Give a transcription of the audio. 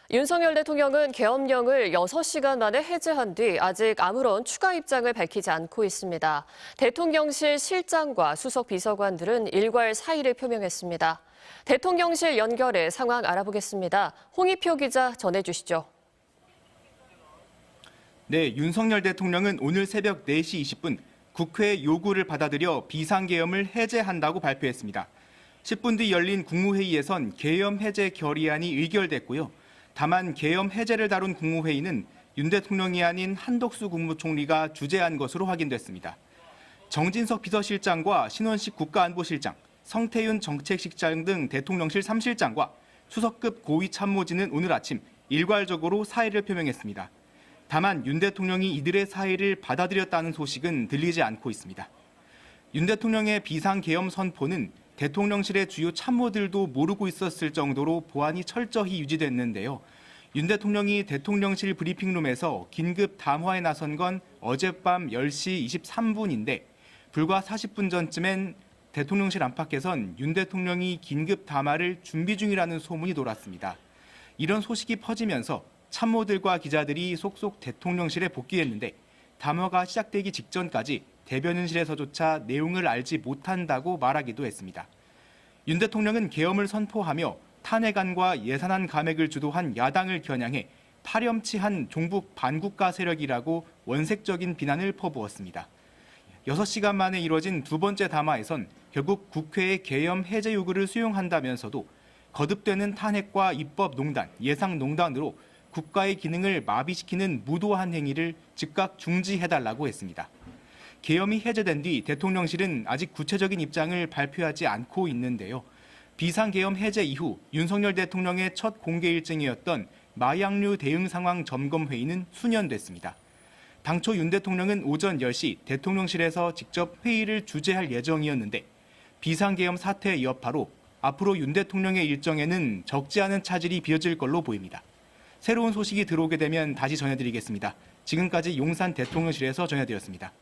윤석열 대통령은 계엄령을 6시간 만에 해제한 뒤 아직 아무런 추가 입장을 밝히지 않고 있습니다. 대통령실 실장과 수석 비서관들은 일괄 사의를 표명했습니다. 대통령실 연결해 상황 알아보겠습니다. 홍익표 기자 전해주시죠. 네, 윤석열 대통령은 오늘 새벽 4시 20분 국회 요구를 받아들여 비상계엄을 해제한다고 발표했습니다. 10분 뒤 열린 국무회의에선 계엄 해제 결의안이 의결됐고요. 다만 계엄 해제를 다룬 국무회의는 윤 대통령이 아닌 한덕수 국무총리가 주재한 것으로 확인됐습니다. 정진석 비서실장과 신원식 국가안보실장, 성태윤 정책실장 등 대통령실 3실장과 수석급 고위 참모진은 오늘 아침 일괄적으로 사의를 표명했습니다. 다만 윤 대통령이 이들의 사의를 받아들였다는 소식은 들리지 않고 있습니다. 윤 대통령의 비상계엄 선포는 대통령실의 주요 참모들도 모르고 있었을 정도로 보안이 철저히 유지됐는데요. 윤 대통령이 대통령실 브리핑룸에서 긴급 담화에 나선 건 어젯밤 10시 23분인데 불과 40분 전쯤엔 대통령실 안팎에선 윤 대통령이 긴급 담화를 준비 중이라는 소문이 돌았습니다. 이런 소식이 퍼지면서 참모들과 기자들이 속속 대통령실에 복귀했는데 담화가 시작되기 직전까지 대변인실에서조차 내용을 알지 못한다고 말하기도 했습니다. 윤 대통령은 계엄을 선포하며 탄핵안과 예산안 감액을 주도한 야당을 겨냥해 파렴치한 종북 반국가 세력이라고 원색적인 비난을 퍼부었습니다. 6시간 만에 이뤄진 두 번째 담화에선 결국 국회의 계엄 해제 요구를 수용한다면서도 거듭되는 탄핵과 입법농단, 예상농단으로 국가의 기능을 마비시키는 무도한 행위를 즉각 중지해달라고 했습니다. 계엄이 해제된 뒤 대통령실은 아직 구체적인 입장을 발표하지 않고 있는데요. 비상계엄 해제 이후 윤석열 대통령의 첫 공개 일정이었던 마약류 대응 상황 점검 회의는 수년됐습니다. 당초 윤 대통령은 오전 10시 대통령실에서 직접 회의를 주재할 예정이었는데 비상계엄 사태의 여파로 앞으로 윤 대통령의 일정에는 적지 않은 차질이 빚어질 걸로 보입니다. 새로운 소식이 들어오게 되면 다시 전해드리겠습니다. 지금까지 용산 대통령실에서 전해드렸습니다.